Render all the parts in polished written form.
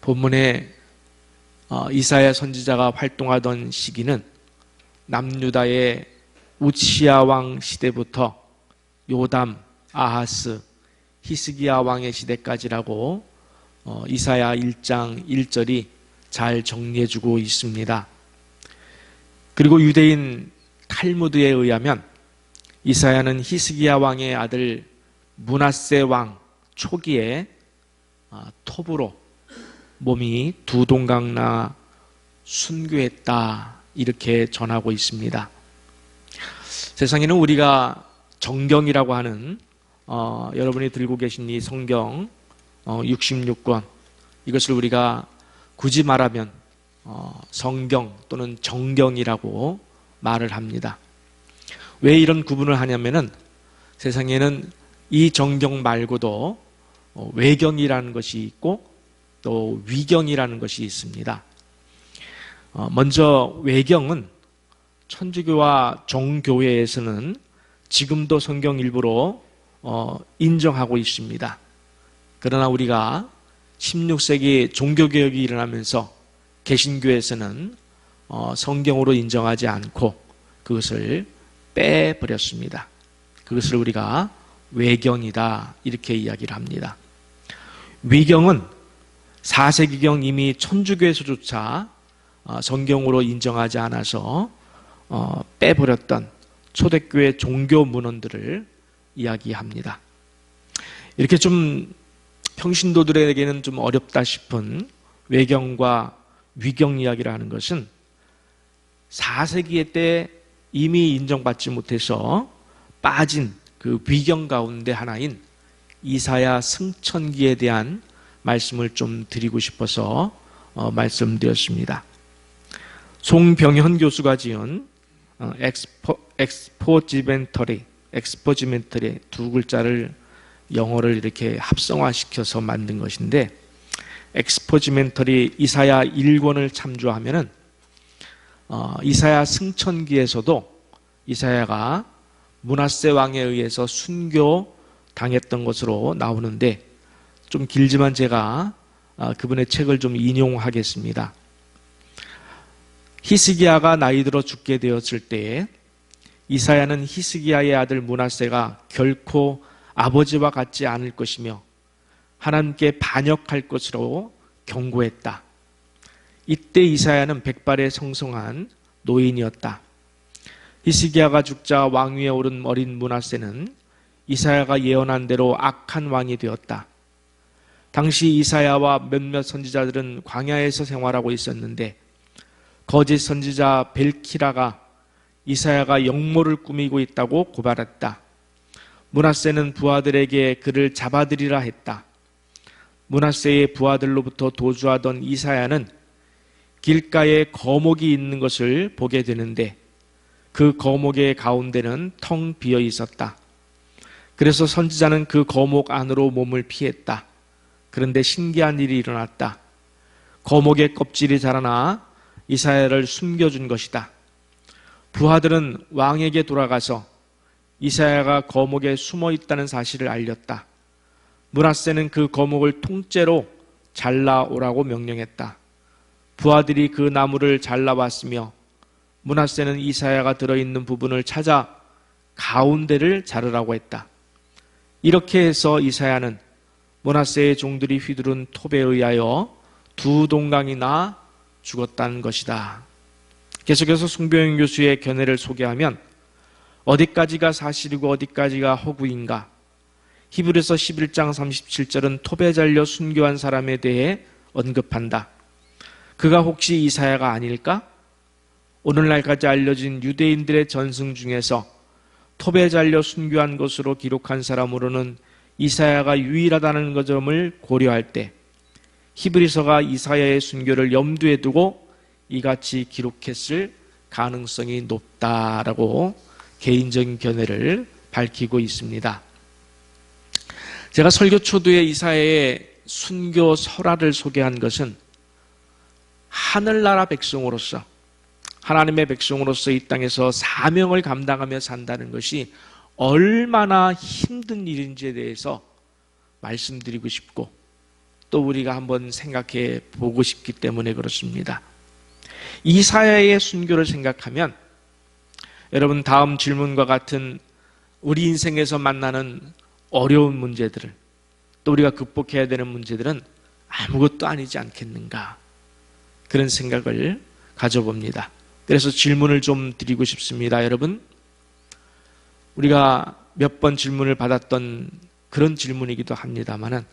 본문에 이사야 선지자가 활동하던 시기는 남유다의 우치야 왕 시대부터 요담, 아하스, 히스기야 왕의 시대까지라고 이사야 1장 1절이 잘 정리해주고 있습니다. 그리고 유대인 탈무드에 의하면 이사야는 히스기야 왕의 아들 므낫세 왕 초기에 톱으로 몸이 두 동강나 순교했다 이렇게 전하고 있습니다. 세상에는 우리가 정경이라고 하는 여러분이 들고 계신 이 성경 66권 이것을 우리가 굳이 말하면 성경 또는 정경이라고 말을 합니다. 왜 이런 구분을 하냐면은 세상에는 이 정경 말고도 외경이라는 것이 있고 또 위경이라는 것이 있습니다. 먼저 외경은 천주교와 종교회에서는 지금도 성경 일부로 인정하고 있습니다. 그러나 우리가 16세기 종교개혁이 일어나면서 개신교에서는 성경으로 인정하지 않고 그것을 빼버렸습니다. 그것을 우리가 외경이다 이렇게 이야기를 합니다. 위경은 4세기경 이미 천주교에서조차 성경으로 인정하지 않아서 빼버렸던 초대교회 종교 문헌들을 이야기합니다. 이렇게 좀 평신도들에게는 좀 어렵다 싶은 외경과 위경 이야기를 하는 것은 4세기 때 이미 인정받지 못해서 빠진 그 위경 가운데 하나인 이사야 승천기에 대한 말씀을 좀 드리고 싶어서 말씀드렸습니다. 송병현 교수가 지은 엑스포지멘터리 두 글자를 영어를 이렇게 합성화시켜서 만든 것인데 엑스포지멘터리 이사야 1권을 참조하면은 이사야 승천기에서도 이사야가 므낫세 왕에 의해서 순교 당했던 것으로 나오는데 좀 길지만 제가 그분의 책을 좀 인용하겠습니다. 히스기야가 나이 들어 죽게 되었을 때에 이사야는 히스기야의 아들 므낫세가 결코 아버지와 같지 않을 것이며 하나님께 반역할 것으로 경고했다. 이때 이사야는 백발의 성성한 노인이었다. 히스기야가 죽자 왕위에 오른 어린 므낫세는 이사야가 예언한 대로 악한 왕이 되었다. 당시 이사야와 몇몇 선지자들은 광야에서 생활하고 있었는데 거짓 선지자 벨키라가 이사야가 역모를 꾸미고 있다고 고발했다. 므낫세는 부하들에게 그를 잡아들이라 했다. 므낫세의 부하들로부터 도주하던 이사야는 길가에 거목이 있는 것을 보게 되는데 그 거목의 가운데는 텅 비어 있었다. 그래서 선지자는 그 거목 안으로 몸을 피했다. 그런데 신기한 일이 일어났다. 거목의 껍질이 자라나 이사야를 숨겨준 것이다. 부하들은 왕에게 돌아가서 이사야가 거목에 숨어 있다는 사실을 알렸다. 므낫세는 그 거목을 통째로 잘라오라고 명령했다. 부하들이 그 나무를 잘라왔으며 므낫세는 이사야가 들어있는 부분을 찾아 가운데를 자르라고 했다. 이렇게 해서 이사야는 므낫세의 종들이 휘두른 톱에 의하여 두 동강이나 죽었다는 것이다. 계속해서 송병현 교수의 견해를 소개하면 어디까지가 사실이고 어디까지가 허구인가? 히브리서 11장 37절은 톱에 잘려 순교한 사람에 대해 언급한다. 그가 혹시 이사야가 아닐까? 오늘날까지 알려진 유대인들의 전승 중에서 톱에 잘려 순교한 것으로 기록한 사람으로는 이사야가 유일하다는 점을 고려할 때 히브리서가 이사야의 순교를 염두에 두고 이같이 기록했을 가능성이 높다라고 개인적인 견해를 밝히고 있습니다. 제가 설교 초두에 이사야의 순교 설화를 소개한 것은 하늘나라 백성으로서 하나님의 백성으로서 이 땅에서 사명을 감당하며 산다는 것이 얼마나 힘든 일인지에 대해서 말씀드리고 싶고 또 우리가 한번 생각해 보고 싶기 때문에 그렇습니다. 이사야의 순교를 생각하면 여러분, 다음 질문과 같은 우리 인생에서 만나는 어려운 문제들을, 또 우리가 극복해야 되는 문제들은 아무것도 아니지 않겠는가, 그런 생각을 가져봅니다. 그래서 질문을 좀 드리고 싶습니다. 여러분, 우리가 몇 번 질문을 받았던 그런 질문이기도 합니다만은,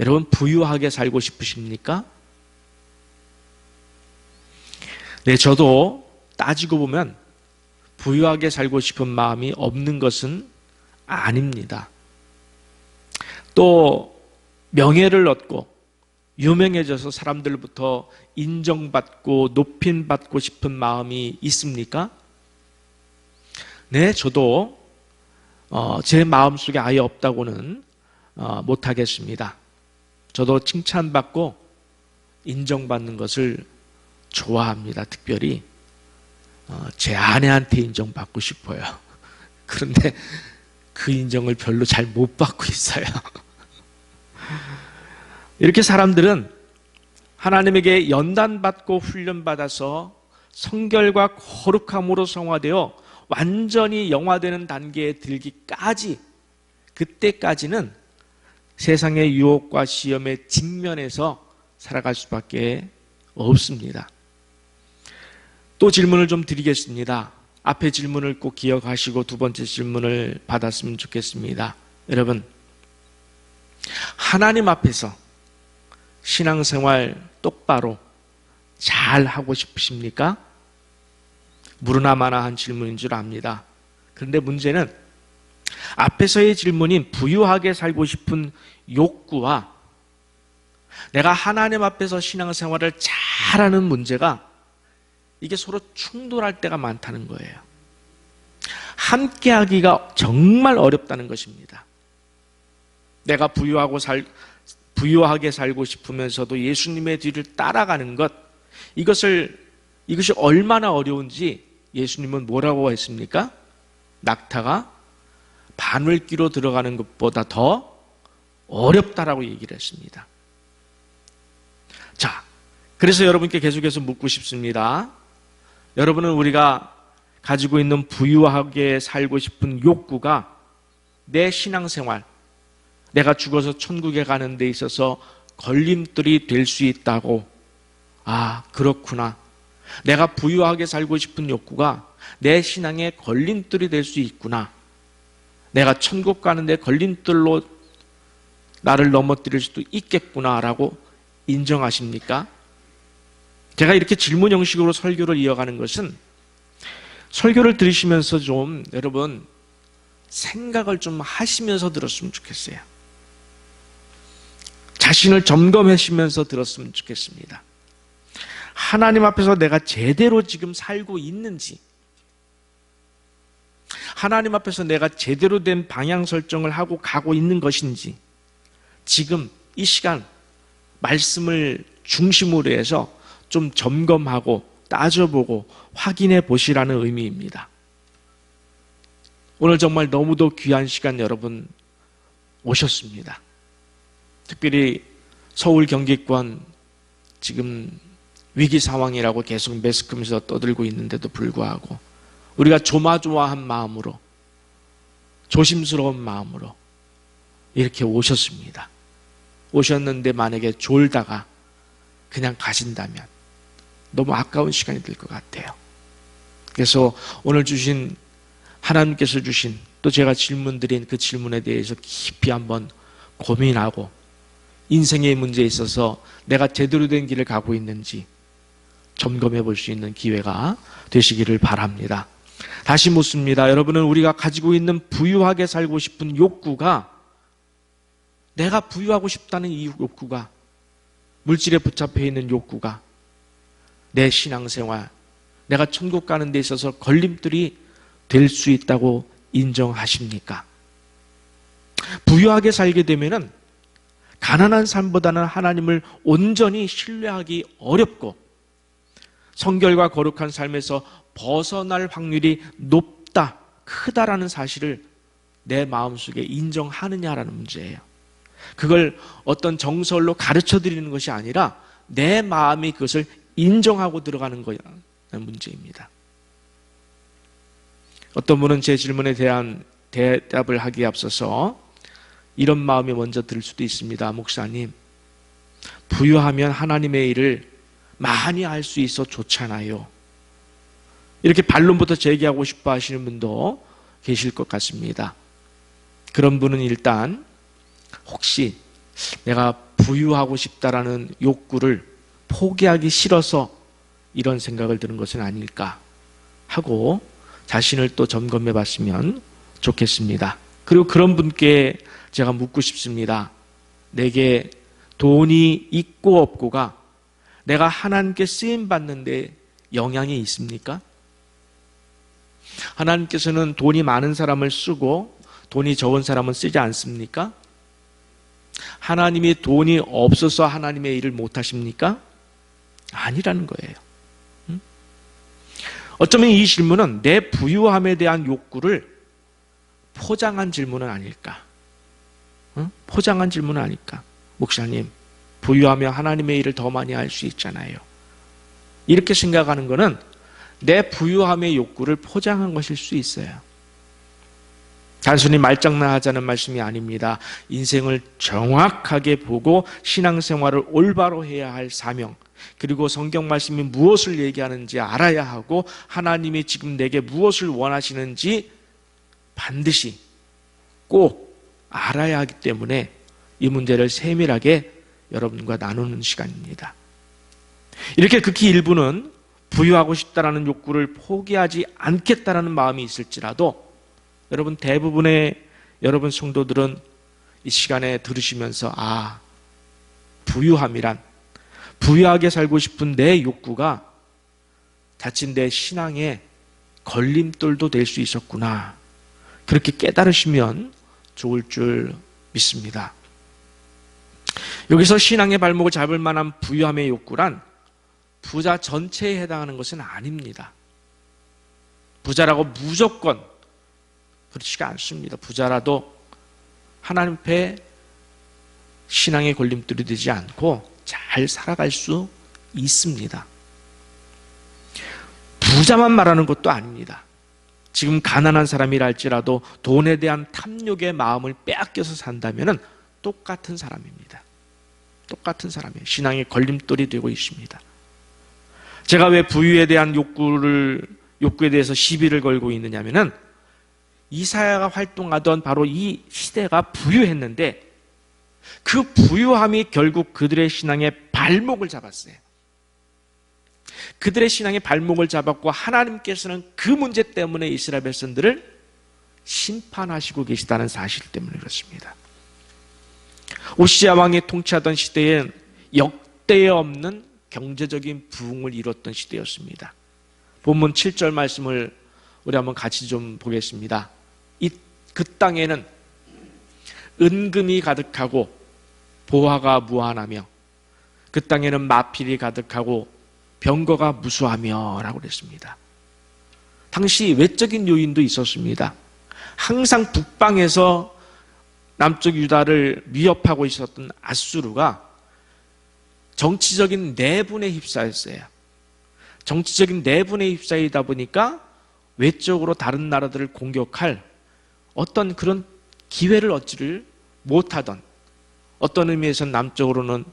여러분, 부유하게 살고 싶으십니까? 네, 저도 따지고 보면 부유하게 살고 싶은 마음이 없는 것은 아닙니다. 또 명예를 얻고 유명해져서 사람들부터 인정받고 높임받고 싶은 마음이 있습니까? 네, 저도 제 마음속에 아예 없다고는 못하겠습니다. 저도 칭찬받고 인정받는 것을 좋아합니다. 특별히 제 아내한테 인정받고 싶어요. 그런데 그 인정을 별로 잘 못 받고 있어요. 이렇게 사람들은 하나님에게 연단받고 훈련받아서 성결과 거룩함으로 성화되어 완전히 영화되는 단계에 들기까지, 그때까지는 세상의 유혹과 시험에 직면해서 살아갈 수밖에 없습니다. 또 질문을 좀 드리겠습니다. 앞에 질문을 꼭 기억하시고 두 번째 질문을 받았으면 좋겠습니다. 여러분, 하나님 앞에서 신앙생활 똑바로 잘 하고 싶으십니까? 무르나마나한 질문인 줄 압니다. 그런데 문제는 앞에서의 질문인 부유하게 살고 싶은 욕구와 내가 하나님 앞에서 신앙생활을 잘하는 문제가, 이게 서로 충돌할 때가 많다는 거예요. 함께 하기가 정말 어렵다는 것입니다. 내가 부유하게 살고 싶으면서도 예수님의 뒤를 따라가는 것, 이것이 얼마나 어려운지 예수님은 뭐라고 했습니까? 낙타가 바늘귀로 들어가는 것보다 더 어렵다라고 얘기를 했습니다. 자, 그래서 여러분께 계속해서 묻고 싶습니다. 여러분은 우리가 가지고 있는 부유하게 살고 싶은 욕구가 내 신앙생활, 내가 죽어서 천국에 가는 데 있어서 걸림돌이 될 수 있다고, 아, 그렇구나, 내가 부유하게 살고 싶은 욕구가 내 신앙의 걸림돌이 될 수 있구나, 내가 천국 가는데 걸림돌로 나를 넘어뜨릴 수도 있겠구나라고 인정하십니까? 제가 이렇게 질문 형식으로 설교를 이어가는 것은 설교를 들으시면서 좀 여러분 생각을 좀 하시면서 들었으면 좋겠어요. 자신을 점검하시면서 들었으면 좋겠습니다. 하나님 앞에서 내가 제대로 지금 살고 있는지, 하나님 앞에서 내가 제대로 된 방향 설정을 하고 가고 있는 것인지, 지금 이 시간 말씀을 중심으로 해서 좀 점검하고 따져보고 확인해 보시라는 의미입니다. 오늘 정말 너무도 귀한 시간 여러분 오셨습니다. 특별히 서울 경기권 지금 위기 상황이라고 계속 매스컴에서 떠들고 있는데도 불구하고 우리가 조마조마한 마음으로, 조심스러운 마음으로 이렇게 오셨습니다. 오셨는데 만약에 졸다가 그냥 가신다면 너무 아까운 시간이 될 것 같아요. 그래서 오늘 주신, 하나님께서 주신, 또 제가 질문드린 그 질문에 대해서 깊이 한번 고민하고 인생의 문제에 있어서 내가 제대로 된 길을 가고 있는지 점검해 볼 수 있는 기회가 되시기를 바랍니다. 다시 묻습니다. 여러분은 우리가 가지고 있는 부유하게 살고 싶은 욕구가, 내가 부유하고 싶다는 이 욕구가, 물질에 붙잡혀 있는 욕구가 내 신앙생활, 내가 천국 가는 데 있어서 걸림돌이 될 수 있다고 인정하십니까? 부유하게 살게 되면은 가난한 삶보다는 하나님을 온전히 신뢰하기 어렵고 성결과 거룩한 삶에서 벗어날 확률이 높다, 크다라는 사실을 내 마음속에 인정하느냐라는 문제예요. 그걸 어떤 정설로 가르쳐 드리는 것이 아니라 내 마음이 그것을 인정하고 들어가는 거라는 문제입니다. 어떤 분은 제 질문에 대한 대답을 하기에 앞서서 이런 마음이 먼저 들 수도 있습니다. 목사님, 부유하면 하나님의 일을 많이 할 수 있어 좋잖아요. 이렇게 반론부터 제기하고 싶어 하시는 분도 계실 것 같습니다. 그런 분은 일단 혹시 내가 부유하고 싶다라는 욕구를 포기하기 싫어서 이런 생각을 드는 것은 아닐까 하고 자신을 또 점검해 봤으면 좋겠습니다. 그리고 그런 분께 제가 묻고 싶습니다. 내게 돈이 있고 없고가 내가 하나님께 쓰임 받는데 영향이 있습니까? 하나님께서는 돈이 많은 사람을 쓰고 돈이 적은 사람은 쓰지 않습니까? 하나님이 돈이 없어서 하나님의 일을 못 하십니까? 아니라는 거예요. 어쩌면 이 질문은 내 부유함에 대한 욕구를 포장한 질문은 아닐까? 포장한 질문은 아닐까? 목사님, 부유하면 하나님의 일을 더 많이 할 수 있잖아요. 이렇게 생각하는 것은 내 부유함의 욕구를 포장한 것일 수 있어요. 단순히 말장난하자는 말씀이 아닙니다. 인생을 정확하게 보고 신앙생활을 올바로 해야 할 사명, 그리고 성경 말씀이 무엇을 얘기하는지 알아야 하고 하나님이 지금 내게 무엇을 원하시는지 반드시 꼭 알아야 하기 때문에 이 문제를 세밀하게 여러분과 나누는 시간입니다. 이렇게 극히 일부는 부유하고 싶다라는 욕구를 포기하지 않겠다라는 마음이 있을지라도 여러분 대부분의 여러분 성도들은 이 시간에 들으시면서 부유함이란 부유하게 살고 싶은 내 욕구가 자칫 내 신앙의 걸림돌도 될 수 있었구나. 그렇게 깨달으시면 좋을 줄 믿습니다. 여기서 신앙의 발목을 잡을 만한 부유함의 욕구란 부자 전체에 해당하는 것은 아닙니다. 부자라고 무조건 그렇지가 않습니다. 부자라도 하나님 앞에 신앙의 걸림돌이 되지 않고 잘 살아갈 수 있습니다. 부자만 말하는 것도 아닙니다. 지금 가난한 사람이라 할지라도 돈에 대한 탐욕의 마음을 빼앗겨서 산다면 똑같은 사람입니다. 똑같은 사람이에요. 신앙의 걸림돌이 되고 있습니다. 제가 왜 부유에 대한 욕구에 대해서 시비를 걸고 있느냐면은 이사야가 활동하던 바로 이 시대가 부유했는데 그 부유함이 결국 그들의 신앙의 발목을 잡았어요. 그들의 신앙의 발목을 잡았고 하나님께서는 그 문제 때문에 이스라엘 백성들을 심판하시고 계시다는 사실 때문에 그렇습니다. 오시아 왕이 통치하던 시대엔 역대에 없는 경제적인 부흥을 이뤘던 시대였습니다. 본문 7절 말씀을 우리 한번 같이 좀 보겠습니다. 그 땅에는 은금이 가득하고 보화가 무한하며 그 땅에는 마필이 가득하고 병거가 무수하며 라고 그랬습니다. 당시 외적인 요인도 있었습니다. 항상 북방에서 남쪽 유다를 위협하고 있었던 아수르가 정치적인 내분에 휩싸였어요. 정치적인 내분에 휩싸이다 보니까 외적으로 다른 나라들을 공격할 어떤 그런 기회를 얻지를 못하던, 어떤 의미에서는 남쪽으로는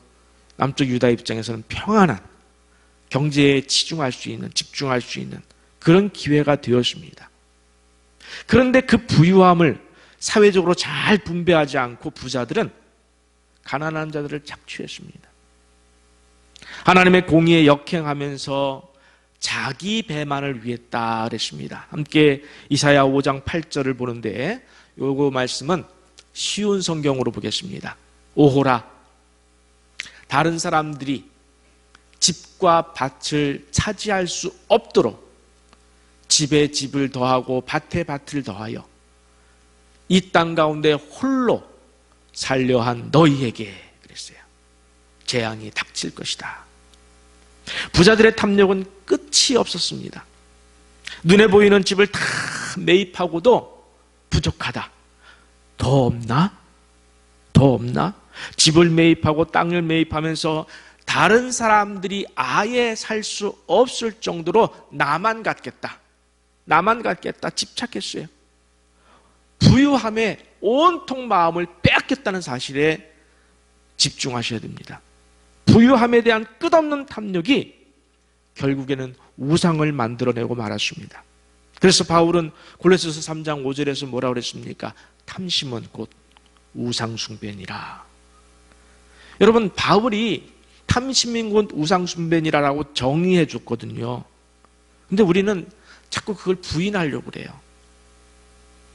남쪽 유다 입장에서는 평안한 경제에 집중할 수 있는 그런 기회가 되었습니다. 그런데 그 부유함을 사회적으로 잘 분배하지 않고 부자들은 가난한 자들을 착취했습니다. 하나님의 공의에 역행하면서 자기 배만을 위했다 그랬습니다. 함께 이사야 5장 8절을 보는데 요거 말씀은 쉬운 성경으로 보겠습니다. 오호라, 다른 사람들이 집과 밭을 차지할 수 없도록 집에 집을 더하고 밭에 밭을 더하여 이 땅 가운데 홀로 살려 한 너희에게 그랬어요. 재앙이 닥칠 것이다. 부자들의 탐욕은 끝이 없었습니다. 눈에 보이는 집을 다 매입하고도 부족하다. 더 없나? 더 없나? 집을 매입하고 땅을 매입하면서 다른 사람들이 아예 살 수 없을 정도로 나만 갖겠다. 나만 갖겠다. 집착했어요. 부유함에 온통 마음을 빼앗겼다는 사실에 집중하셔야 됩니다. 부유함에 대한 끝없는 탐욕이 결국에는 우상을 만들어내고 말았습니다. 그래서 바울은 골로새서 3장 5절에서 뭐라고 그랬습니까? 탐심은 곧 우상숭배니라. 여러분, 바울이 탐심인 곧 우상숭배니라라고 정의해 줬거든요. 근데 우리는 자꾸 그걸 부인하려고 그래요.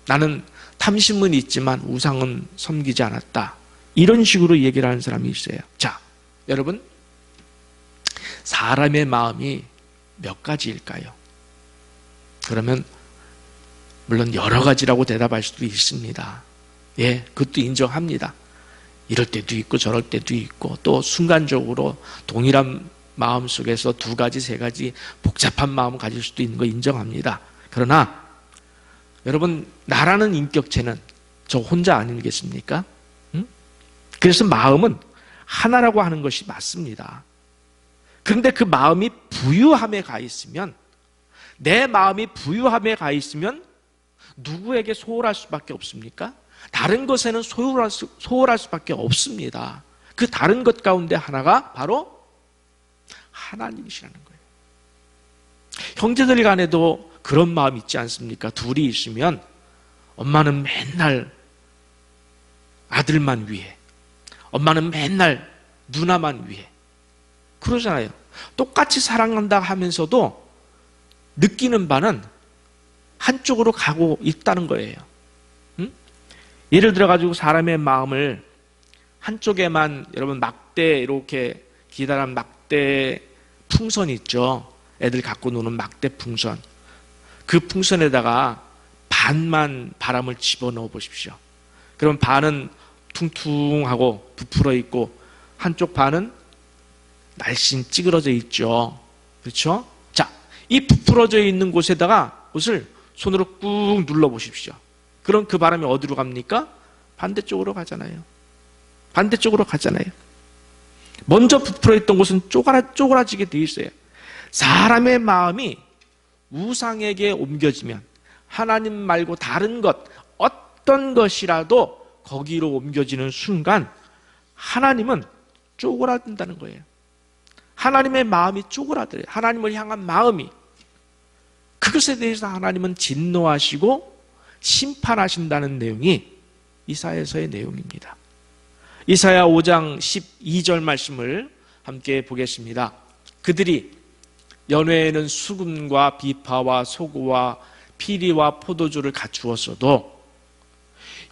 나는 탐심은 있지만 우상은 섬기지 않았다. 이런 식으로 얘기를 하는 사람이 있어요. 자, 여러분, 사람의 마음이 몇 가지일까요? 그러면 물론 여러 가지라고 대답할 수도 있습니다. 예, 그것도 인정합니다. 이럴 때도 있고 저럴 때도 있고 또 순간적으로 동일한 마음 속에서 두 가지, 세 가지 복잡한 마음을 가질 수도 있는 거 인정합니다. 그러나 여러분, 나라는 인격체는 저 혼자 아니겠습니까? 그래서 마음은 하나라고 하는 것이 맞습니다. 그런데 그 마음이 부유함에 가 있으면, 내 마음이 부유함에 가 있으면 누구에게 소홀할 수밖에 없습니까? 다른 것에는 소홀할 수밖에 없습니다. 그 다른 것 가운데 하나가 바로 하나님이시라는 거예요. 형제들 간에도 그런 마음 있지 않습니까? 둘이 있으면 엄마는 맨날 아들만 위해, 엄마는 맨날 누나만 위해 그러잖아요. 똑같이 사랑한다 하면서도 느끼는 바는 한쪽으로 가고 있다는 거예요. 예를 들어가지고 사람의 마음을 한쪽에만, 여러분 막대, 이렇게 기다란 막대 풍선 있죠. 애들 갖고 노는 막대 풍선. 그 풍선에다가 반만 바람을 집어넣어 보십시오. 그럼 반은 퉁퉁하고 부풀어 있고 한쪽 반은 날씬 찌그러져 있죠. 그렇죠? 자, 이 부풀어져 있는 곳에다가 옷을 손으로 꾹 눌러 보십시오. 그럼 그 바람이 어디로 갑니까? 반대쪽으로 가잖아요. 반대쪽으로 가잖아요. 먼저 부풀어 있던 곳은 쪼그라지게 돼 있어요. 사람의 마음이 우상에게 옮겨지면 하나님 말고 다른 것, 어떤 것이라도 거기로 옮겨지는 순간 하나님은 쪼그라든다는 거예요. 하나님의 마음이 쪼그라들어요. 하나님을 향한 마음이. 그것에 대해서 하나님은 진노하시고 심판하신다는 내용이 이사야서의 내용입니다. 이사야 5장 12절 말씀을 함께 보겠습니다. 그들이 연회에는 수금과 비파와 소고와 피리와 포도주를 갖추었어도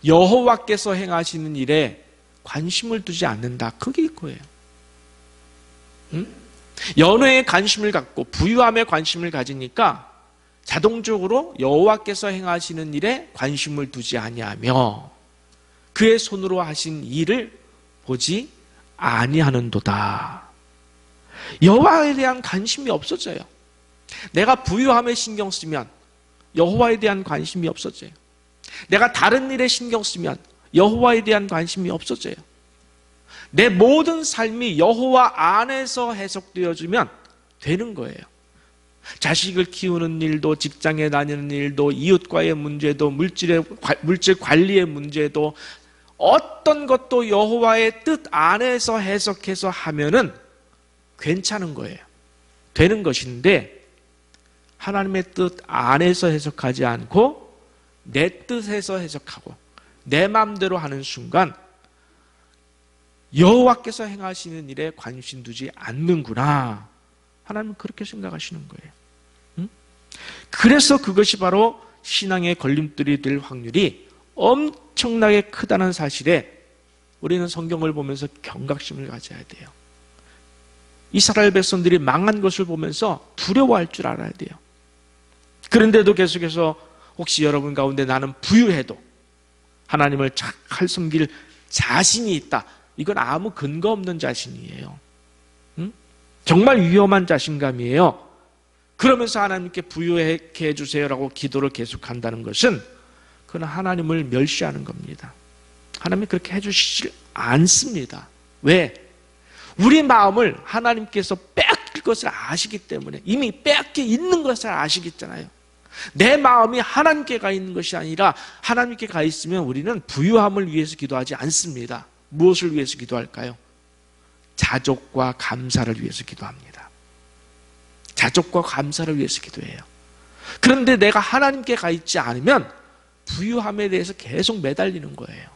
여호와께서 행하시는 일에 관심을 두지 않는다. 그게 이거예요. 연회에 관심을 갖고 부유함에 관심을 가지니까 자동적으로 여호와께서 행하시는 일에 관심을 두지 아니하며 그의 손으로 하신 일을 보지 아니하는도다. 여호와에 대한 관심이 없어져요. 내가 부유함에 신경 쓰면 여호와에 대한 관심이 없어져요. 내가 다른 일에 신경 쓰면 여호와에 대한 관심이 없어져요. 내 모든 삶이 여호와 안에서 해석되어지면 되는 거예요. 자식을 키우는 일도, 직장에 다니는 일도, 이웃과의 문제도, 물질 관리의 문제도, 어떤 것도 여호와의 뜻 안에서 해석해서 하면은 괜찮은 거예요. 되는 것인데 하나님의 뜻 안에서 해석하지 않고 내 뜻에서 해석하고 내 마음대로 하는 순간 여호와께서 행하시는 일에 관심 두지 않는구나. 하나님은 그렇게 생각하시는 거예요. 그래서 그것이 바로 신앙의 걸림돌이 될 확률이 엄청나게 크다는 사실에 우리는 성경을 보면서 경각심을 가져야 돼요. 이스라엘 백성들이 망한 것을 보면서 두려워할 줄 알아야 돼요. 그런데도 계속해서 혹시 여러분 가운데 나는 부유해도 하나님을 잘 섬길 자신이 있다. 이건 아무 근거 없는 자신이에요. 정말 위험한 자신감이에요. 그러면서 하나님께 부유하게 해주세요라고 기도를 계속한다는 것은 그건 하나님을 멸시하는 겁니다. 하나님이 그렇게 해주실 않습니다. 왜? 우리 마음을 하나님께서 빼앗길 것을 아시기 때문에, 이미 빼앗겨 있는 것을 아시겠잖아요. 내 마음이 하나님께 가 있는 것이 아니라 하나님께 가 있으면 우리는 부유함을 위해서 기도하지 않습니다. 무엇을 위해서 기도할까요? 자족과 감사를 위해서 기도합니다. 자족과 감사를 위해서 기도해요. 그런데 내가 하나님께 가 있지 않으면 부유함에 대해서 계속 매달리는 거예요.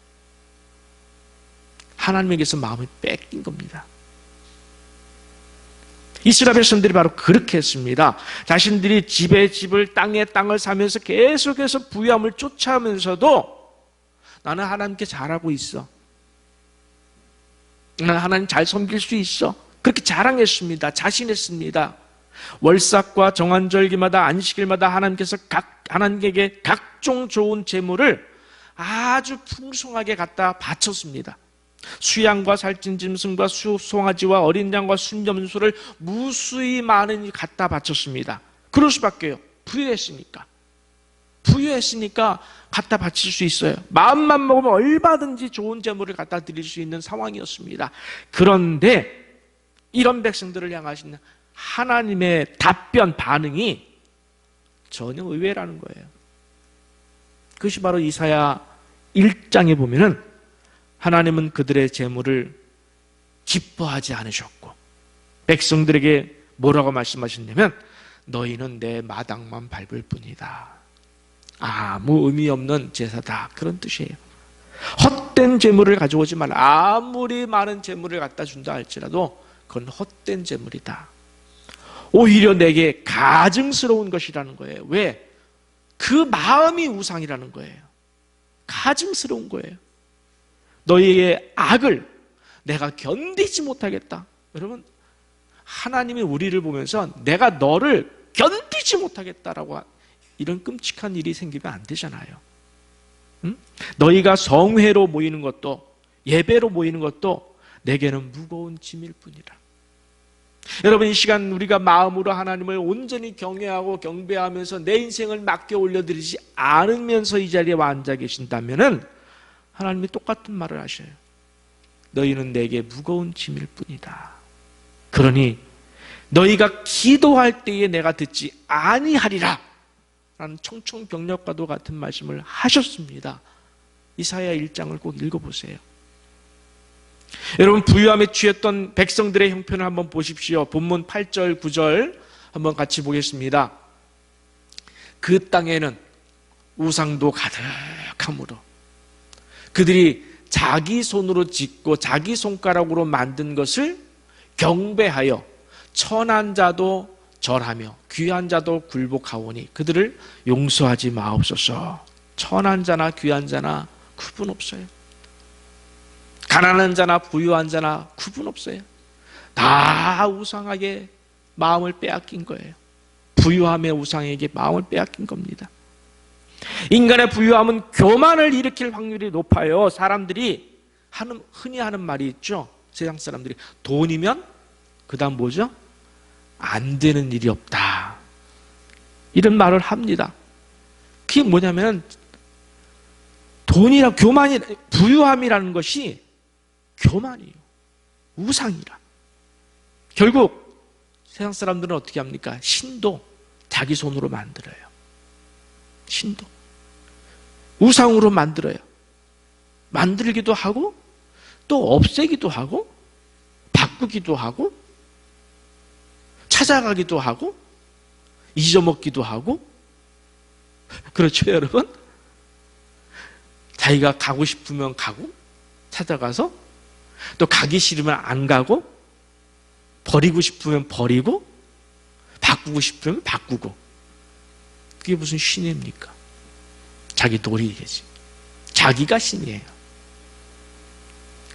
하나님에게서 마음이 뺏긴 겁니다. 이스라엘 백성들이 바로 그렇게 했습니다. 자신들이 집에 집을, 땅에 땅을 사면서 계속해서 부유함을 쫓아오면서도 나는 하나님께 잘하고 있어, 나는 하나님 잘 섬길 수 있어, 그렇게 자랑했습니다. 자신했습니다. 월삭과 정한절기마다 안식일마다 하나님께서 하나님에게 각종 좋은 재물을 아주 풍성하게 갖다 바쳤습니다. 수양과 살찐 짐승과 송아지와 어린 양과 순점수를 무수히 많은 갖다 바쳤습니다. 그럴 수밖에요. 부유했으니까 갖다 바칠 수 있어요. 마음만 먹으면 얼마든지 좋은 재물을 갖다 드릴 수 있는 상황이었습니다. 그런데 이런 백성들을 향하신 하나님의 답변, 반응이 전혀 의외라는 거예요. 그것이 바로 이사야 1장에 보면은 하나님은 그들의 재물을 기뻐하지 않으셨고 백성들에게 뭐라고 말씀하셨냐면 너희는 내 마당만 밟을 뿐이다. 아무 의미 없는 제사다, 그런 뜻이에요. 헛된 재물을 가져오지 말라. 아무리 많은 재물을 갖다 준다 할지라도 그건 헛된 재물이다. 오히려 내게 가증스러운 것이라는 거예요. 왜? 그 마음이 우상이라는 거예요. 가증스러운 거예요. 너희의 악을 내가 견디지 못하겠다. 여러분, 하나님이 우리를 보면서 내가 너를 견디지 못하겠다라고 이런 끔찍한 일이 생기면 안 되잖아요. 응? 너희가 성회로 모이는 것도, 예배로 모이는 것도 내게는 무거운 짐일 뿐이라. 여러분, 이 시간 우리가 마음으로 하나님을 온전히 경외하고 경배하면서 내 인생을 맡겨 올려드리지 않으면서 이 자리에 앉아 계신다면은 하나님이 똑같은 말을 하셔요. 너희는 내게 무거운 짐일 뿐이다. 그러니 너희가 기도할 때에 내가 듣지 아니하리라 라는 청청병력과도 같은 말씀을 하셨습니다. 이사야 1장을 꼭 읽어보세요. 여러분, 부유함에 취했던 백성들의 형편을 한번 보십시오. 본문 8절 9절 한번 같이 보겠습니다. 그 땅에는 우상도 가득하므로 그들이 자기 손으로 짓고 자기 손가락으로 만든 것을 경배하여 천한 자도 절하며 귀한 자도 굴복하오니 그들을 용서하지 마옵소서. 천한 자나 귀한 자나 구분 없어요. 가난한 자나 부유한 자나 구분 없어요. 다 우상에게 마음을 빼앗긴 거예요. 부유함의 우상에게 마음을 빼앗긴 겁니다. 인간의 부유함은 교만을 일으킬 확률이 높아요. 사람들이 흔히 하는 말이 있죠. 세상 사람들이 돈이면 그 다음 뭐죠? 안 되는 일이 없다, 이런 말을 합니다. 그게 뭐냐면 돈이라 교만이, 부유함이라는 것이 교만이에요. 우상이라. 결국 세상 사람들은 어떻게 합니까? 신도 자기 손으로 만들어요. 신도 우상으로 만들어요. 만들기도 하고 또 없애기도 하고 바꾸기도 하고 찾아가기도 하고 잊어먹기도 하고. 그렇죠, 여러분? 자기가 가고 싶으면 가고 찾아가서, 또 가기 싫으면 안 가고, 버리고 싶으면 버리고, 바꾸고 싶으면 바꾸고. 그게 무슨 신입니까? 자기 놀이겠지. 자기가 신이에요.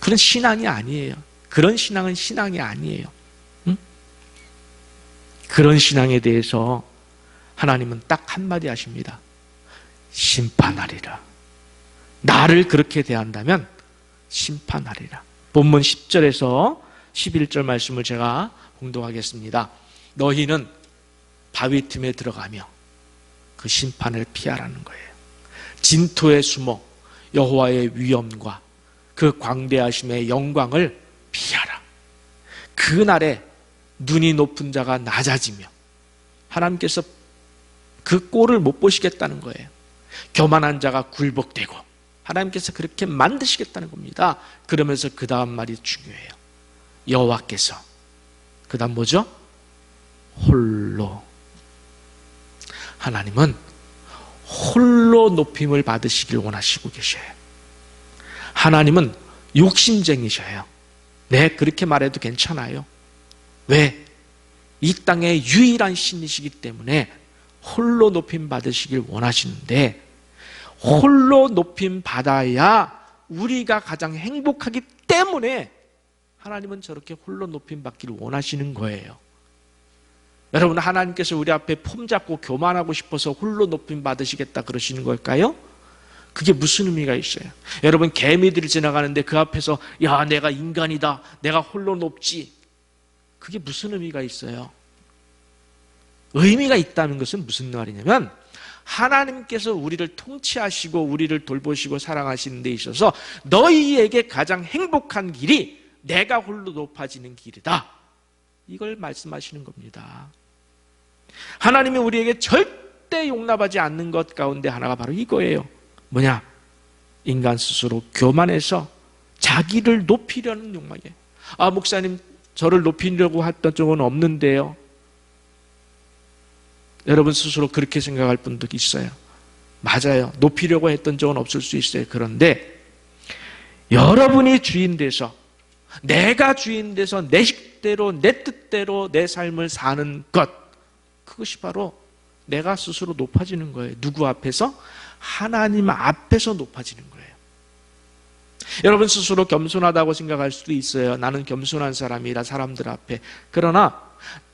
그런 신앙이 아니에요. 그런 신앙은 신앙이 아니에요. 응? 그런 신앙에 대해서 하나님은 딱 한마디 하십니다. 심판하리라. 나를 그렇게 대한다면 심판하리라. 본문 10절에서 11절 말씀을 제가 공독하겠습니다. 너희는 바위 틈에 들어가며 그 심판을 피하라는 거예요. 진토에 숨어 여호와의 위엄과 그 광대하심의 영광을 피하라. 그날에 눈이 높은 자가 낮아지며 하나님께서 그 꼴을 못 보시겠다는 거예요. 교만한 자가 굴복되고 하나님께서 그렇게 만드시겠다는 겁니다. 그러면서 그 다음 말이 중요해요. 여호와께서 그 다음 뭐죠? 홀로. 하나님은 홀로 높임을 받으시길 원하시고 계셔요. 하나님은 욕심쟁이셔요. 네, 그렇게 말해도 괜찮아요. 왜? 이 땅의 유일한 신이시기 때문에 홀로 높임 받으시길 원하시는데, 홀로 높임 받아야 우리가 가장 행복하기 때문에 하나님은 저렇게 홀로 높임 받기를 원하시는 거예요. 여러분, 하나님께서 우리 앞에 폼 잡고 교만하고 싶어서 홀로 높임 받으시겠다 그러시는 걸까요? 그게 무슨 의미가 있어요? 여러분, 개미들이 지나가는데 그 앞에서 야, 내가 인간이다, 내가 홀로 높지, 그게 무슨 의미가 있어요? 의미가 있다는 것은 무슨 말이냐면, 하나님께서 우리를 통치하시고 우리를 돌보시고 사랑하시는 데 있어서 너희에게 가장 행복한 길이 내가 홀로 높아지는 길이다, 이걸 말씀하시는 겁니다. 하나님이 우리에게 절대 용납하지 않는 것 가운데 하나가 바로 이거예요. 뭐냐? 인간 스스로 교만해서 자기를 높이려는 욕망이에요. 아, 목사님, 저를 높이려고 했던 적은 없는데요. 여러분 스스로 그렇게 생각할 분도 있어요. 맞아요. 높이려고 했던 적은 없을 수 있어요. 그런데 여러분이 주인 돼서, 내가 주인 돼서 내 식대로 내 뜻대로 내 삶을 사는 것, 그것이 바로 내가 스스로 높아지는 거예요. 누구 앞에서? 하나님 앞에서 높아지는 거예요. 여러분 스스로 겸손하다고 생각할 수도 있어요. 나는 겸손한 사람이라 사람들 앞에. 그러나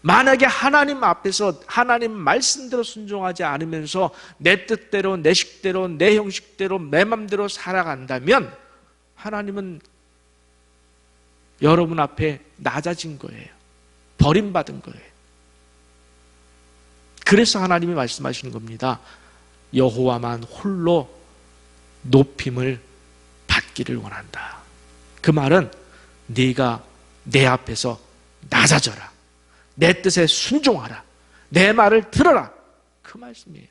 만약에 하나님 앞에서 하나님 말씀대로 순종하지 않으면서 내 뜻대로 내 식대로 내 형식대로 내 맘대로 살아간다면 하나님은 여러분 앞에 낮아진 거예요. 버림받은 거예요. 그래서 하나님이 말씀하시는 겁니다. 여호와만 홀로 높임을 받기를 원한다. 그 말은 네가 내 앞에서 낮아져라, 내 뜻에 순종하라, 내 말을 들어라, 그 말씀이에요.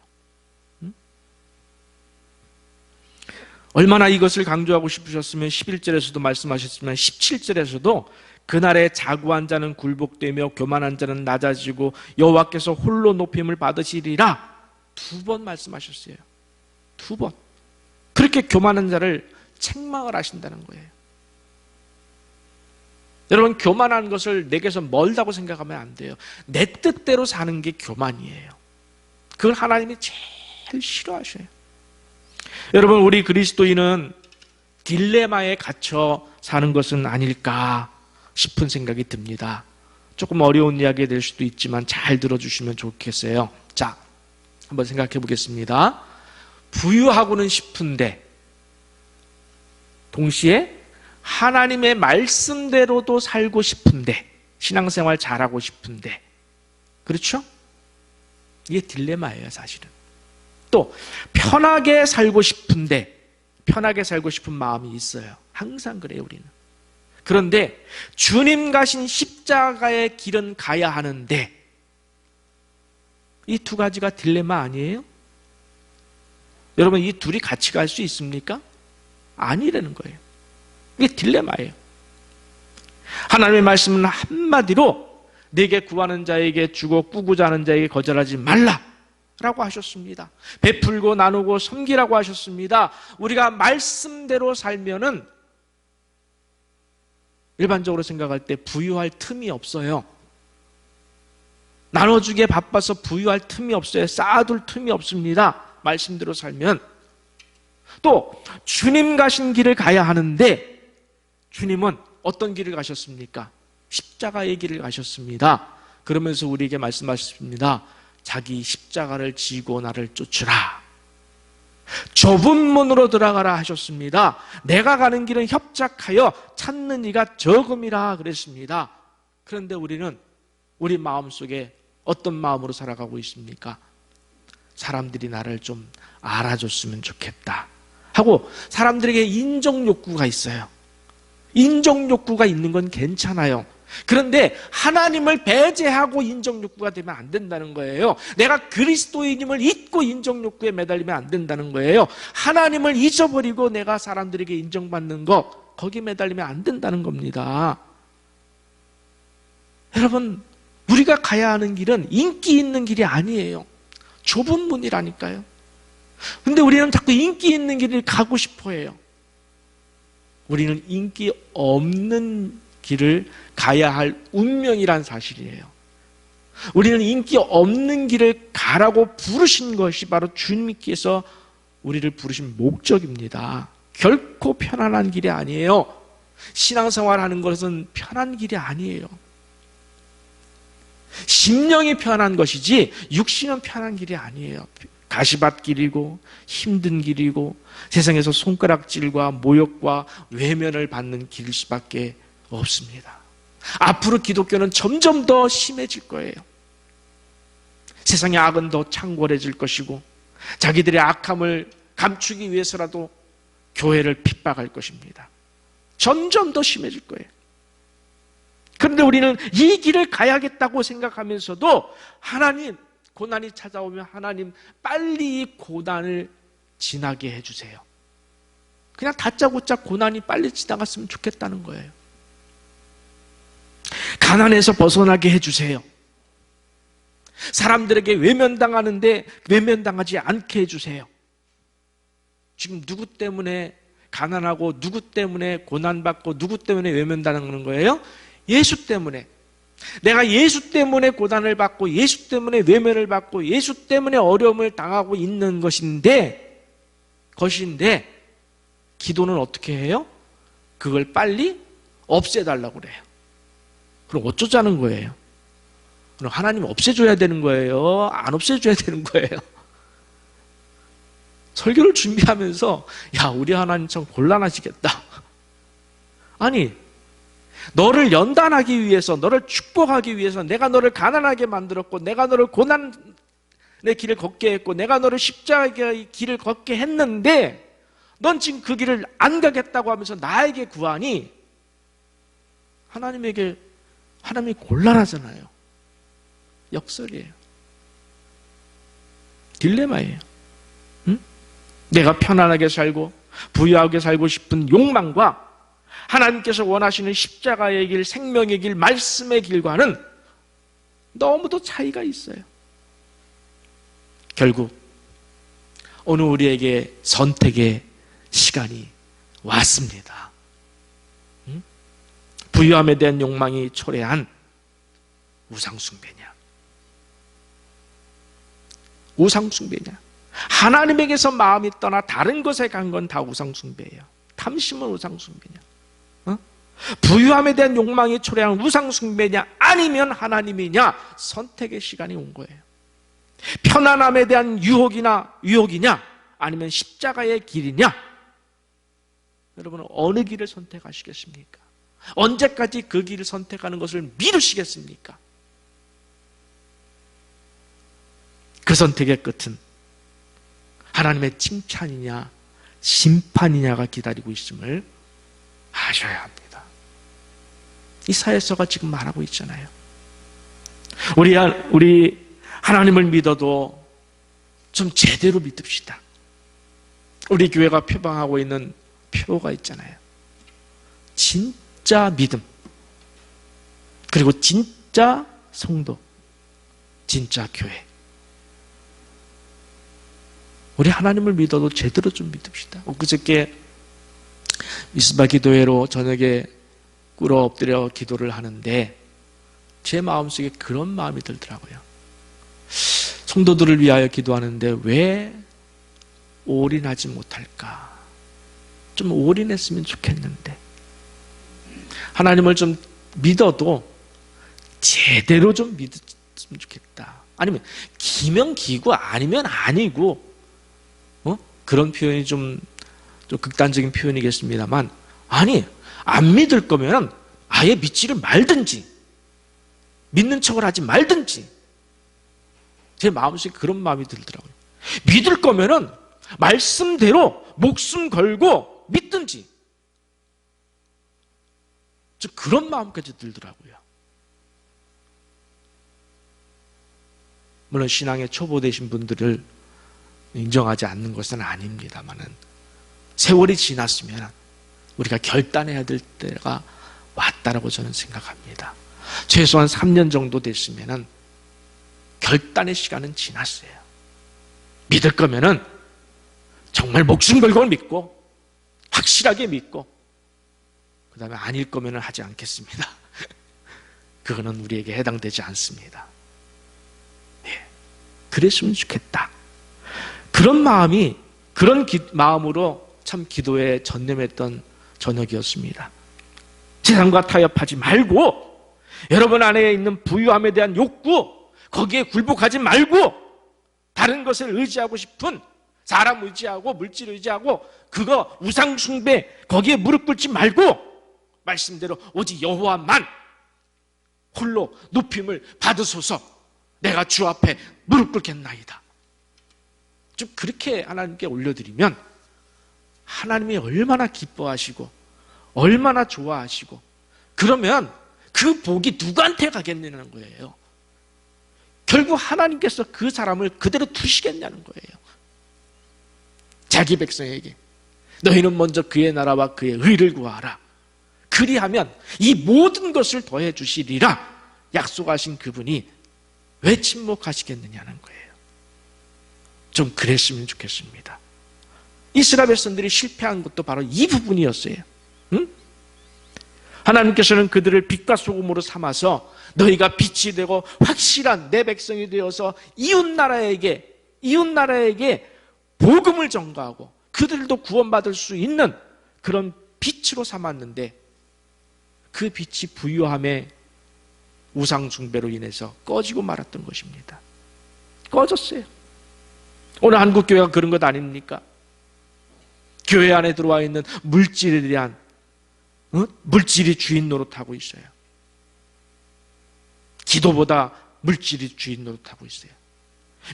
얼마나 이것을 강조하고 싶으셨으면 11절에서도 말씀하셨지만 17절에서도 그날에 자고한 자는 굴복되며 교만한 자는 낮아지고 여호와께서 홀로 높임을 받으시리라, 2번 말씀하셨어요. 2번. 그렇게 교만한 자를 책망을 하신다는 거예요. 여러분, 교만한 것을 내게서 멀다고 생각하면 안 돼요. 내 뜻대로 사는 게 교만이에요. 그걸 하나님이 제일 싫어하셔요. 여러분, 우리 그리스도인은 딜레마에 갇혀 사는 것은 아닐까 싶은 생각이 듭니다. 조금 어려운 이야기가 될 수도 있지만 잘 들어주시면 좋겠어요. 자, 한번 생각해 보겠습니다. 부유하고는 싶은데 동시에 하나님의 말씀대로도 살고 싶은데, 신앙생활 잘하고 싶은데, 그렇죠? 이게 딜레마예요, 사실은. 또 편하게 살고 싶은데, 편하게 살고 싶은 마음이 있어요. 항상 그래요, 우리는. 그런데 주님 가신 십자가의 길은 가야 하는데, 이 2가지가 딜레마 아니에요? 여러분, 이 둘이 같이 갈 수 있습니까? 아니라는 거예요. 이게 딜레마예요. 하나님의 말씀은 한마디로 내게 구하는 자에게 주고 꾸고자 하는 자에게 거절하지 말라라고 하셨습니다. 베풀고 나누고 섬기라고 하셨습니다. 우리가 말씀대로 살면은 일반적으로 생각할 때 부유할 틈이 없어요. 나눠주기에 바빠서 부유할 틈이 없어요. 쌓아둘 틈이 없습니다. 말씀대로 살면. 또 주님 가신 길을 가야 하는데, 주님은 어떤 길을 가셨습니까? 십자가의 길을 가셨습니다. 그러면서 우리에게 말씀하셨습니다. 자기 십자가를 지고 나를 쫓으라. 좁은 문으로 들어가라 하셨습니다. 내가 가는 길은 협착하여 찾는 이가 적음이라 그랬습니다. 그런데 우리는 우리 마음속에 어떤 마음으로 살아가고 있습니까? 사람들이 나를 좀 알아줬으면 좋겠다 하고 사람들에게 인정 욕구가 있어요. 인정욕구가 있는 건 괜찮아요. 그런데 하나님을 배제하고 인정욕구가 되면 안 된다는 거예요. 내가 그리스도인임을 잊고 인정욕구에 매달리면 안 된다는 거예요. 하나님을 잊어버리고 내가 사람들에게 인정받는 거, 거기에 매달리면 안 된다는 겁니다. 여러분, 우리가 가야 하는 길은 인기 있는 길이 아니에요. 좁은 문이라니까요. 근데 우리는 자꾸 인기 있는 길을 가고 싶어 해요. 우리는 인기 없는 길을 가야 할 운명이란 사실이에요. 우리는 인기 없는 길을 가라고 부르신 것이 바로 주님께서 우리를 부르신 목적입니다. 결코 편안한 길이 아니에요. 신앙생활 하는 것은 편한 길이 아니에요. 심령이 편한 것이지 육신은 편한 길이 아니에요. 가시밭 길이고 힘든 길이고 세상에서 손가락질과 모욕과 외면을 받는 길 수밖에 없습니다. 앞으로 기독교는 점점 더 심해질 거예요. 세상의 악은 더 창궐해질 것이고 자기들의 악함을 감추기 위해서라도 교회를 핍박할 것입니다. 점점 더 심해질 거예요. 그런데 우리는 이 길을 가야겠다고 생각하면서도 하나님, 고난이 찾아오면 하나님 빨리 이 고난을 지나게 해주세요. 그냥 다짜고짜 고난이 빨리 지나갔으면 좋겠다는 거예요. 가난에서 벗어나게 해주세요. 사람들에게 외면당하는데 외면당하지 않게 해주세요. 지금 누구 때문에 가난하고 누구 때문에 고난받고 누구 때문에 외면당하는 거예요? 예수 때문에. 내가 예수 때문에 고난을 받고 예수 때문에 외면을 받고 예수 때문에 어려움을 당하고 있는 것인데 기도는 어떻게 해요? 그걸 빨리 없애달라고 그래요. 그럼 어쩌자는 거예요? 그럼 하나님 없애줘야 되는 거예요? 안 없애줘야 되는 거예요? 설교를 준비하면서 야, 우리 하나님 참 곤란하시겠다. 아니, 너를 연단하기 위해서, 너를 축복하기 위해서 내가 너를 가난하게 만들었고 내가 너를 고난의 길을 걷게 했고 내가 너를 십자가의 길을 걷게 했는데 넌 지금 그 길을 안 가겠다고 하면서 나에게 구하니 하나님이 곤란하잖아요. 역설이에요. 딜레마예요. 응? 내가 편안하게 살고 부유하게 살고 싶은 욕망과 하나님께서 원하시는 십자가의 길, 생명의 길, 말씀의 길과는 너무도 차이가 있어요. 결국 오늘 우리에게 선택의 시간이 왔습니다. 부유함에 대한 욕망이 초래한 우상숭배냐, 우상숭배냐, 하나님에게서 마음이 떠나 다른 것에 간 건 다 우상숭배예요. 탐심은 우상숭배냐, 부유함에 대한 욕망이 초래한 우상숭배냐, 아니면 하나님이냐, 선택의 시간이 온 거예요. 편안함에 대한 유혹이냐, 아니면 십자가의 길이냐. 여러분은 어느 길을 선택하시겠습니까? 언제까지 그 길을 선택하는 것을 미루시겠습니까? 그 선택의 끝은 하나님의 칭찬이냐 심판이냐가 기다리고 있음을 아셔야 합니다. 이 사회서가 지금 말하고 있잖아요. 우리 하나님을 믿어도 좀 제대로 믿읍시다. 우리 교회가 표방하고 있는 표가 있잖아요. 진짜 믿음, 그리고 진짜 성도, 진짜 교회. 우리 하나님을 믿어도 제대로 좀 믿읍시다. 엊그저께 미스바 기도회로 저녁에 꿇어 엎드려 기도를 하는데 제 마음속에 그런 마음이 들더라고요. 성도들을 위하여 기도하는데 왜 올인하지 못할까? 좀 올인했으면 좋겠는데, 하나님을 좀 믿어도 제대로 좀 믿었으면 좋겠다. 아니면 기면 기고 아니면 아니고, 그런 표현이 좀 극단적인 표현이겠습니다만, 아니, 안 믿을 거면 아예 믿지를 말든지 믿는 척을 하지 말든지. 제 마음속에 그런 마음이 들더라고요. 믿을 거면은 말씀대로 목숨 걸고 믿든지. 그런 마음까지 들더라고요. 물론 신앙의 초보 되신 분들을 인정하지 않는 것은 아닙니다만은 세월이 지났으면 우리가 결단해야 될 때가 왔다라고 저는 생각합니다. 최소한 3년 정도 됐으면 결단의 시간은 지났어요. 믿을 거면은 정말 목숨 걸고 믿고 확실하게 믿고 그 다음에 아닐 거면은 하지 않겠습니다. 그거는 우리에게 해당되지 않습니다. 예, 그랬으면 좋겠다. 그런 마음이 그런 마음으로 참 기도에 전념했던 저녁이었습니다. 세상과 타협하지 말고 여러분 안에 있는 부유함에 대한 욕구 거기에 굴복하지 말고 다른 것을 의지하고 싶은 사람 의지하고 물질 의지하고 그거 우상 숭배 거기에 무릎 꿇지 말고 말씀대로 오직 여호와만 홀로 높임을 받으소서 내가 주 앞에 무릎 꿇겠나이다. 좀 그렇게 하나님께 올려드리면 하나님이 얼마나 기뻐하시고 얼마나 좋아하시고 그러면 그 복이 누구한테 가겠냐는 거예요. 결국 하나님께서 그 사람을 그대로 두시겠냐는 거예요. 자기 백성에게 너희는 먼저 그의 나라와 그의 의를 구하라. 그리하면 이 모든 것을 더해 주시리라 약속하신 그분이 왜 침묵하시겠느냐는 거예요. 좀 그랬으면 좋겠습니다. 이스라엘 백성들이 실패한 것도 바로 이 부분이었어요. 응? 하나님께서는 그들을 빛과 소금으로 삼아서 너희가 빛이 되고 확실한 내 백성이 되어서 이웃나라에게 복음을 전가하고 그들도 구원받을 수 있는 그런 빛으로 삼았는데 그 빛이 부유함의 우상 숭배로 인해서 꺼지고 말았던 것입니다. 꺼졌어요. 오늘 한국교회가 그런 것 아닙니까? 교회 안에 들어와 있는 물질에 대한 물질이 주인 노릇하고 있어요. 기도보다 물질이 주인 노릇하고 있어요.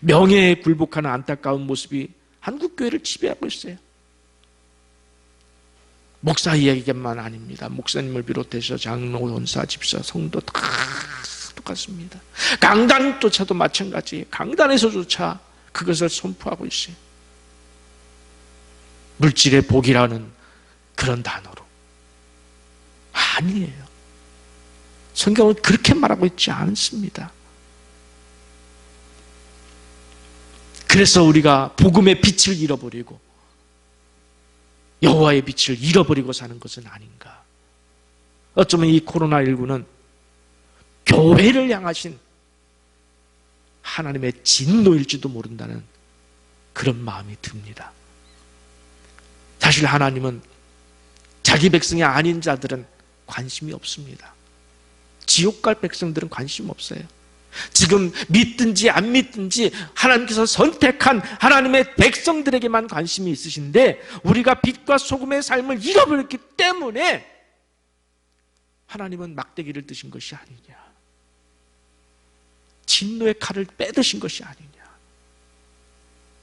명예에 굴복하는 안타까운 모습이 한국교회를 지배하고 있어요. 목사 이야기만 아닙니다. 목사님을 비롯해서 장로, 원사, 집사, 성도 다 똑같습니다. 강단조차도 마찬가지예요. 강단에서조차 그것을 선포하고 있어요. 물질의 복이라는 그런 단어로. 아니에요. 성경은 그렇게 말하고 있지 않습니다. 그래서 우리가 복음의 빛을 잃어버리고 여호와의 빛을 잃어버리고 사는 것은 아닌가. 어쩌면 이 코로나19는 교회를 향하신 하나님의 진노일지도 모른다는 그런 마음이 듭니다. 사실 하나님은 자기 백성이 아닌 자들은 관심이 없습니다. 지옥 갈 백성들은 관심 없어요. 지금 믿든지 안 믿든지 하나님께서 선택한 하나님의 백성들에게만 관심이 있으신데 우리가 빛과 소금의 삶을 잃어버렸기 때문에 하나님은 막대기를 드신 것이 아니냐, 진노의 칼을 빼드신 것이 아니냐.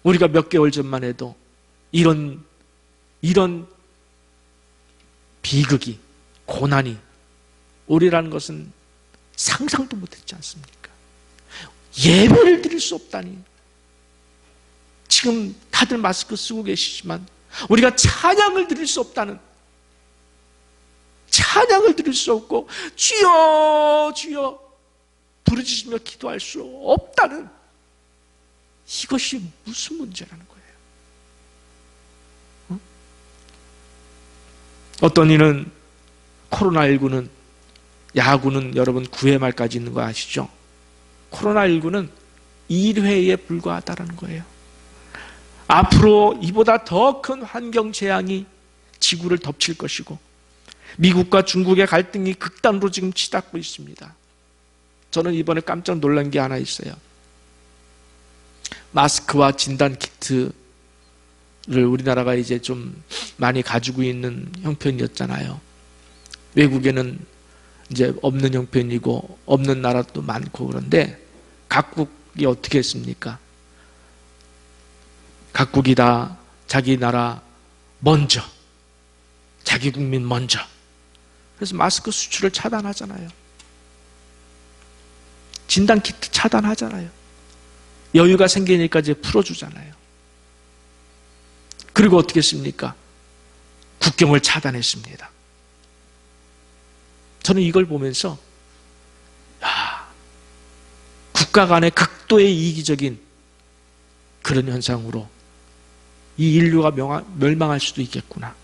우리가 몇 개월 전만 해도 이런 비극이, 고난이 오리라는 것은 상상도 못했지 않습니까? 예배를 드릴 수 없다니. 지금 다들 마스크 쓰고 계시지만 우리가 찬양을 드릴 수 없다는, 찬양을 드릴 수 없고 주여 주여 부르짖으며 기도할 수 없다는, 이것이 무슨 문제라는 거예요? 응? 어떤 이는 코로나19는, 야구는 여러분 9회 말까지 있는 거 아시죠? 코로나19는 1회에 불과하다는 거예요. 앞으로 이보다 더 큰 환경 재앙이 지구를 덮칠 것이고 미국과 중국의 갈등이 극단으로 지금 치닫고 있습니다. 저는 이번에 깜짝 놀란 게 하나 있어요. 마스크와 진단 키트를 우리나라가 이제 좀 많이 가지고 있는 형편이었잖아요. 외국에는 이제 없는 형편이고 없는 나라도 많고, 그런데 각국이 어떻게 했습니까? 각국이 다 자기 나라 먼저, 자기 국민 먼저, 그래서 마스크 수출을 차단하잖아요. 진단키트 차단하잖아요. 여유가 생기니까 이제 풀어주잖아요. 그리고 어떻게 했습니까? 국경을 차단했습니다. 저는 이걸 보면서 국가 간의 극도의 이기적인 그런 현상으로 이 인류가 멸망할 수도 있겠구나.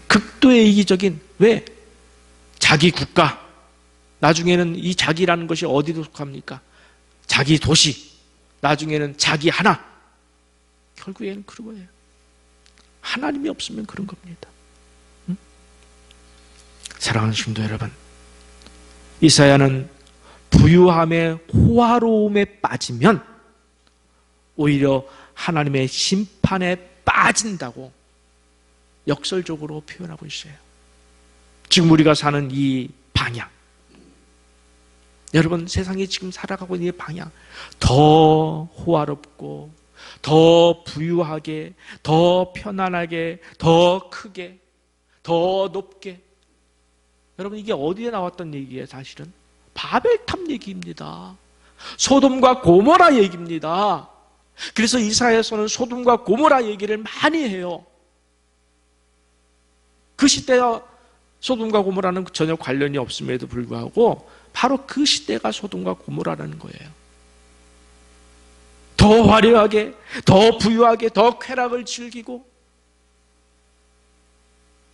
극도의 이기적인, 왜? 자기 국가, 나중에는 이 자기라는 것이 어디로 속합니까? 자기 도시, 나중에는 자기 하나. 결국에는 그런 거예요. 하나님이 없으면 그런 겁니다. 응? 사랑하는 성도 여러분, 이사야는 부유함의 호화로움에 빠지면 오히려 하나님의 심판에 빠진다고 역설적으로 표현하고 있어요. 지금 우리가 사는 이 방향, 여러분 세상이 지금 살아가고 있는 이 방향, 더 호화롭고 더 부유하게, 더 편안하게, 더 크게, 더 높게, 여러분 이게 어디에 나왔던 얘기예요? 사실은 바벨탑 얘기입니다. 소돔과 고모라 얘기입니다. 그래서 이사야서는 소돔과 고모라 얘기를 많이 해요. 그 시대와 소돔과 고모라는 전혀 관련이 없음에도 불구하고 바로 그 시대가 소돔과 고모라라는 거예요. 더 화려하게, 더 부유하게, 더 쾌락을 즐기고,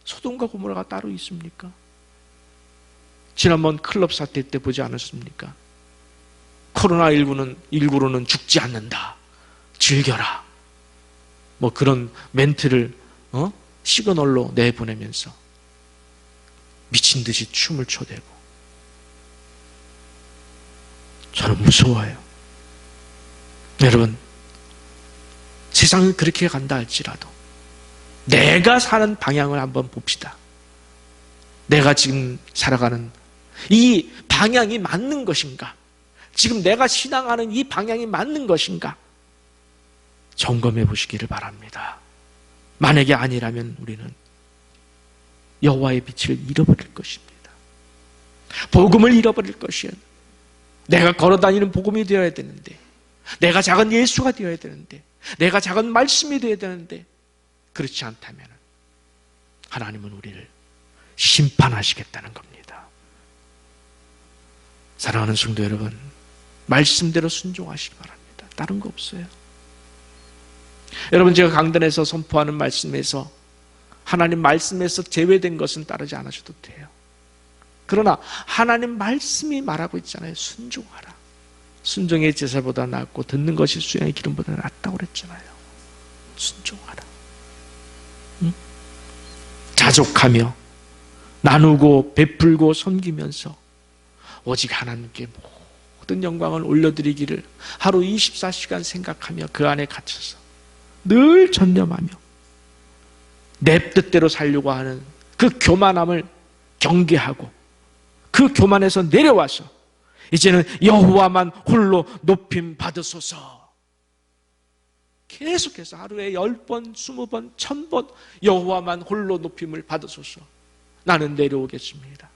소돔과 고모라가 따로 있습니까? 지난번 클럽 사태 때 보지 않았습니까? 코로나19로는 죽지 않는다. 즐겨라. 뭐 그런 멘트를 시그널로 내보내면서 미친 듯이 춤을 춰대고, 저는 무서워요. 여러분, 세상은 그렇게 간다 할지라도 내가 사는 방향을 한번 봅시다. 내가 지금 살아가는 이 방향이 맞는 것인가? 지금 내가 신앙하는 이 방향이 맞는 것인가? 점검해 보시기를 바랍니다. 만약에 아니라면 우리는 여호와의 빛을 잃어버릴 것입니다. 복음을 잃어버릴 것이에요. 내가 걸어다니는 복음이 되어야 되는데, 내가 작은 예수가 되어야 되는데, 내가 작은 말씀이 되어야 되는데, 그렇지 않다면 하나님은 우리를 심판하시겠다는 겁니다. 사랑하는 성도 여러분, 말씀대로 순종하시기 바랍니다. 다른 거 없어요. 여러분, 제가 강단에서 선포하는 말씀에서, 하나님 말씀에서 제외된 것은 따르지 않으셔도 돼요. 그러나 하나님 말씀이 말하고 있잖아요. 순종하라. 순종의 제사보다 낫고 듣는 것이 수양의 기름보다 낫다고 그랬잖아요. 순종하라. 응? 자족하며 나누고 베풀고 섬기면서 오직 하나님께 모든 영광을 올려드리기를 하루 24시간 생각하며 그 안에 갇혀서 늘 전념하며 내 뜻대로 살려고 하는 그 교만함을 경계하고 그 교만에서 내려와서 이제는 여호와만 홀로 높임 받으소서. 계속해서 하루에 10번, 20번, 1000번 여호와만 홀로 높임을 받으소서. 나는 내려오겠습니다.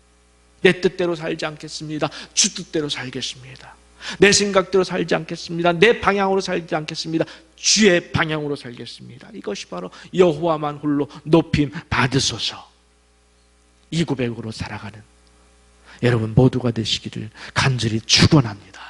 내 뜻대로 살지 않겠습니다. 주 뜻대로 살겠습니다. 내 생각대로 살지 않겠습니다. 내 방향으로 살지 않겠습니다. 주의 방향으로 살겠습니다. 이것이 바로 여호와만 홀로 높임 받으소서. 이 고백으로 살아가는 여러분 모두가 되시기를 간절히 축원합니다.